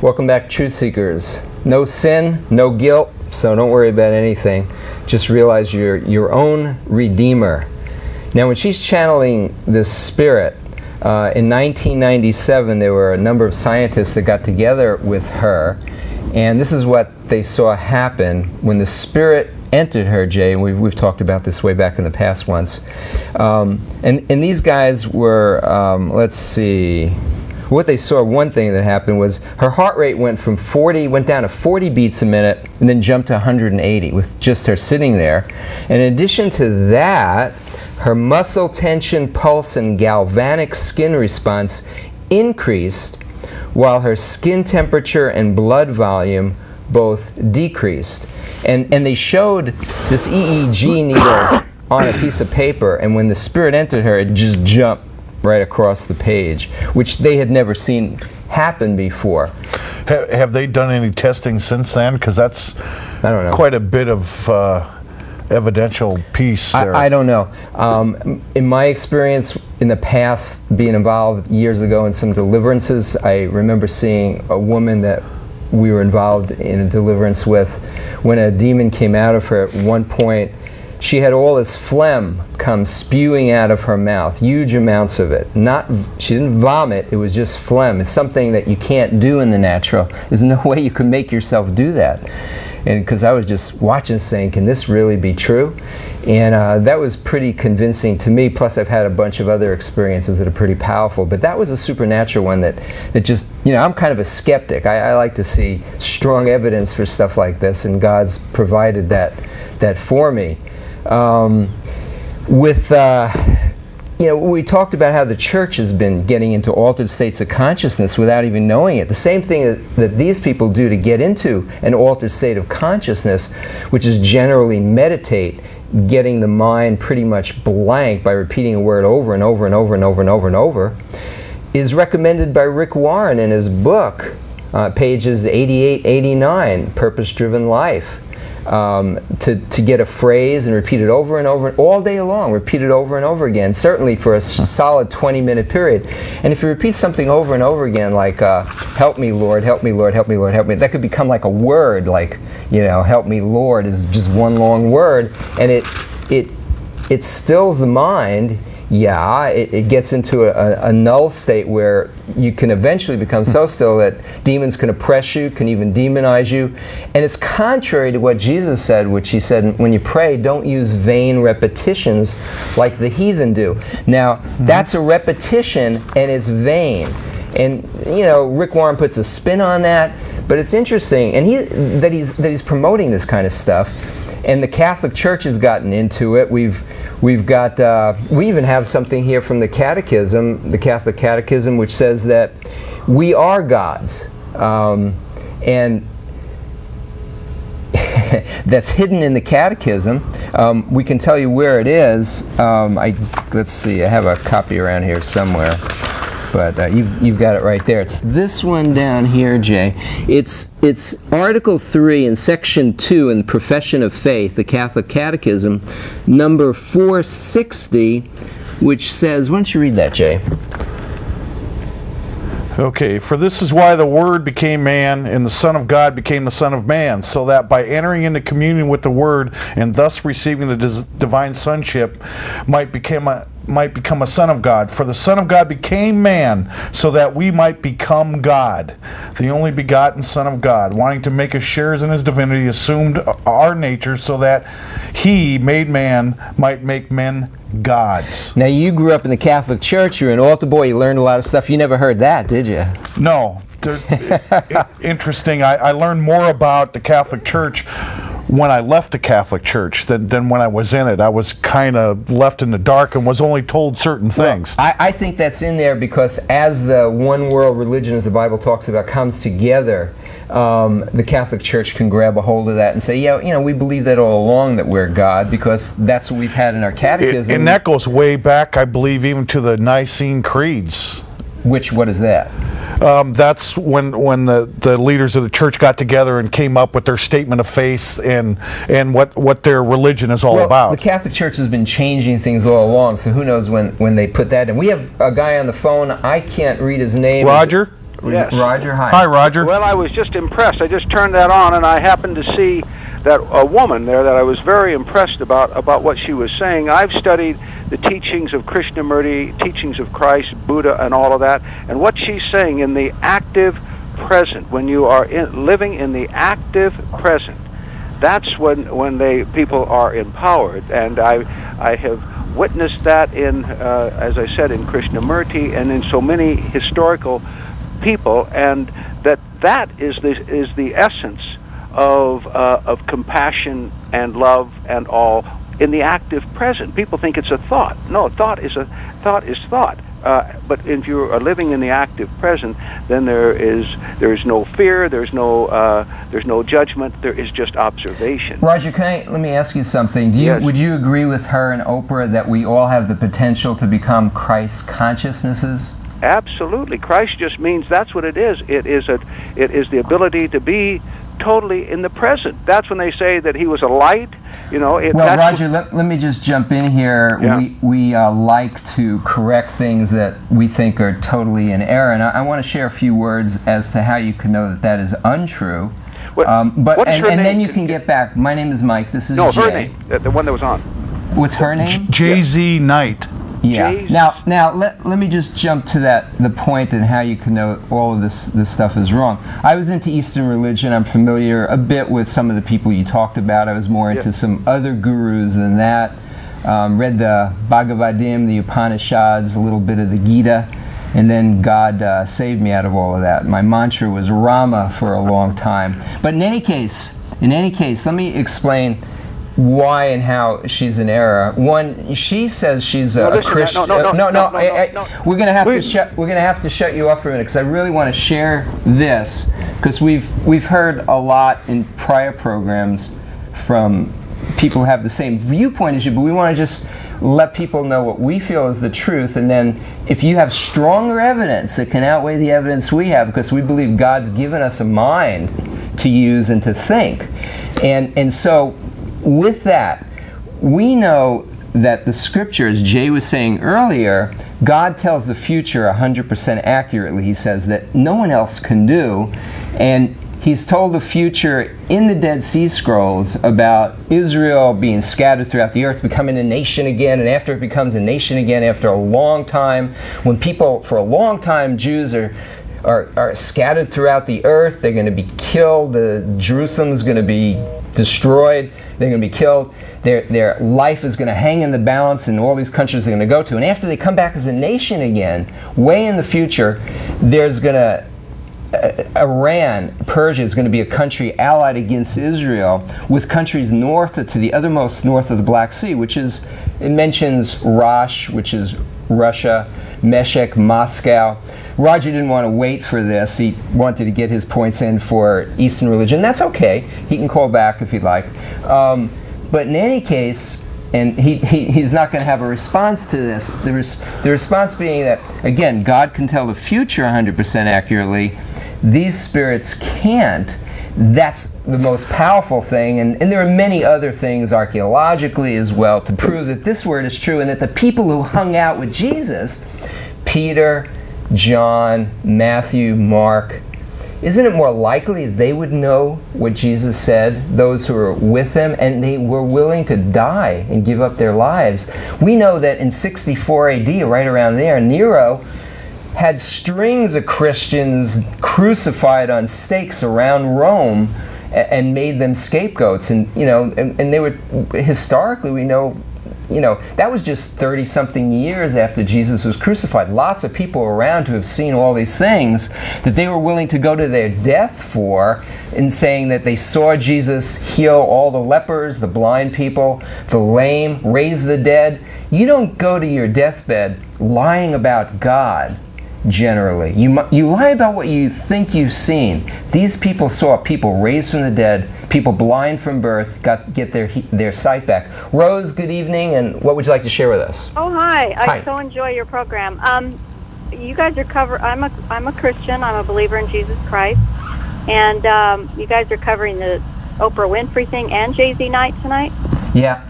Welcome back, Truth Seekers. No sin, no guilt, so don't worry about anything. Just realize you're your own redeemer. Now, when she's channeling this spirit, in 1997, there were a number of scientists that got together with her, and this is what they saw happen when the spirit entered her, Jay, and we've talked about this way back in the past once. And these guys were, let's see, what they saw, one thing that happened was her heart rate went down to 40 beats a minute and then jumped to 180 with just her sitting there. And in addition to that, her muscle tension, pulse, and galvanic skin response increased while her skin temperature and blood volume both decreased. And they showed this EEG needle on a piece of paper, and when the spirit entered her, it just jumped right across the page, which they had never seen happen before. Have they done any testing since then? Because that's I don't know. Quite a bit of evidential piece there. I don't know. In my experience in the past, being involved years ago in some deliverances, I remember seeing a woman that we were involved in a deliverance with. When a demon came out of her, at one point she had all this phlegm come spewing out of her mouth, huge amounts of it. She didn't vomit, it was just phlegm. It's something that you can't do in the natural. There's no way you can make yourself do that. And because I was just watching saying, can this really be true? And that was pretty convincing to me. Plus I've had a bunch of other experiences that are pretty powerful. But that was a supernatural one that just, I'm kind of a skeptic. I like to see strong evidence for stuff like this, and God's provided that for me. We talked about how the church has been getting into altered states of consciousness without even knowing it. The same thing that these people do to get into an altered state of consciousness, which is generally meditate, getting the mind pretty much blank by repeating a word over and over and over and over and over and over, is recommended by Rick Warren in his book, pages 88, 89, Purpose-Driven Life. To get a phrase and repeat it over and over all day long, repeat it over and over again, certainly for a solid 20-minute period. And if you repeat something over and over again, like help me Lord, help me Lord, help me Lord, help me, that could become like a word, like help me Lord is just one long word, and it stills the mind. Yeah, it gets into a null state where you can eventually become so still that demons can oppress you, can even demonize you. And it's contrary to what Jesus said, which he said, when you pray, don't use vain repetitions like the heathen do. Now, that's a repetition and it's vain. And, Rick Warren puts a spin on that, but it's interesting and that he's promoting this kind of stuff. And the Catholic Church has gotten into it. We even have something here from the Catechism, the Catholic Catechism, which says that we are gods, and that's hidden in the Catechism. We can tell you where it is. Let's see. I have a copy around here somewhere. But you've got it right there. It's this one down here, Jay. It's Article 3 in Section 2 in the Profession of Faith, the Catholic Catechism, number 460, which says, why don't you read that, Jay? Okay, for this is why the Word became man, and the Son of God became the Son of Man, so that by entering into communion with the Word, and thus receiving the divine sonship, might become a son of God. For the Son of God became man, so that we might become God. The only begotten Son of God, wanting to make us sharers in his divinity, assumed our nature, so that he, made man, might make men gods. Now, you grew up in the Catholic Church. You're an altar boy. You learned a lot of stuff. You never heard that, did you? No. Interesting. I learned more about the Catholic Church when I left the Catholic Church than when I was in it. I was kind of left in the dark and was only told certain things. Well, I think that's in there because as the one world religion, as the Bible talks about, comes together, the Catholic Church can grab a hold of that and say, yeah, we believe that all along, that we're God, because that's what we've had in our catechism. And that goes way back, I believe, even to the Nicene Creeds. What is that? That's when the leaders of the church got together and came up with their statement of faith and what their religion is all about. The Catholic Church has been changing things all along, so who knows when they put that in. We have a guy on the phone. I can't read his name. Roger? Yes. Roger, hi. Hi, Roger. Well, I was just impressed. I just turned that on, and I happened to see that a woman there that I was very impressed about what she was saying. I've studied the teachings of Krishnamurti, teachings of Christ, Buddha, and all of that, and what she's saying in the active present, when you are living in the active present, that's when people are empowered. And I have witnessed that in, as I said, in Krishnamurti and in so many historical people, and that is the essence of compassion and love and all in the active present. People think it's a thought. No, thought is thought. But if you are living in the active present, then there is no fear, there's no judgment, there is just observation. Roger, let me ask you something. Yes. Would you agree with her and Oprah that we all have the potential to become Christ consciousnesses? Absolutely. Christ just means that's what it is. It is the ability to be totally in the present. That's when they say that he was a light. Well, Roger, let me just jump in here. Yeah. We like to correct things that we think are totally in error, and I want to share a few words as to how you can know that is untrue. What's her name? Then you can get back. My name is Mike. This is No, Jay. her name, the one that was on. What's her name? Jay-Z Knight. Yeah. Jay's- Now let me just jump to the point and how you can know all of this stuff is wrong. I was into Eastern religion. I'm familiar a bit with some of the people you talked about. I was more into some other gurus than that. Read the Bhagavadim, the Upanishads, a little bit of the Gita, and then God saved me out of all of that. My mantra was Rama for a long time. But in any case, let me explain why and how she's in error. One, she says she's a Christian. No. We're gonna have to shut you off for a minute because I really want to share this, because we've heard a lot in prior programs from people who have the same viewpoint as you, but we want to just let people know what we feel is the truth, and then if you have stronger evidence that can outweigh the evidence we have, because we believe God's given us a mind to use and to think, and so. With that, we know that the scripture, as Jay was saying earlier, God tells the future 100% accurately. He says that no one else can do. And he's told the future in the Dead Sea Scrolls about Israel being scattered throughout the earth, becoming a nation again. And after it becomes a nation again, after a long time, when people, for a long time, Jews are scattered throughout the earth, they're going to be killed. Jerusalem's going to be destroyed. They're going to be killed. Their life is going to hang in the balance in all these countries they're going to go to. And after they come back as a nation again, way in the future, there's going to Iran, Persia is going to be a country allied against Israel, with countries north to the uttermost north of the Black Sea, it mentions Rosh, which is Russia, Meshech, Moscow. Roger didn't want to wait for this. He wanted to get his points in for Eastern religion. That's okay. He can call back if he'd like. But in any case, and he's not going to have a response to this. The response being that, again, God can tell the future 100% accurately. These spirits can't. That's the most powerful thing, and there are many other things archaeologically as well to prove that this word is true, and that the people who hung out with Jesus, Peter, John, Matthew, Mark, isn't it more likely they would know what Jesus said, those who were with him, and they were willing to die and give up their lives? We know that in 64 AD, right around there, Nero had strings of Christians crucified on stakes around Rome and made them scapegoats. And and they were, historically, we know, that was just 30-something years after Jesus was crucified. Lots of people around who have seen all these things that they were willing to go to their death for, in saying that they saw Jesus heal all the lepers, the blind people, the lame, raise the dead. You don't go to your deathbed lying about God. Generally, you lie about what you think you've seen. These people saw people raised from the dead, people blind from birth get their sight back. Rose, good evening, and what would you like to share with us? Oh, hi. Hi. I so enjoy your program. You guys are I'm a Christian. I'm a believer in Jesus Christ, and you guys are covering the Oprah Winfrey thing and Jay-Z night tonight. Yeah,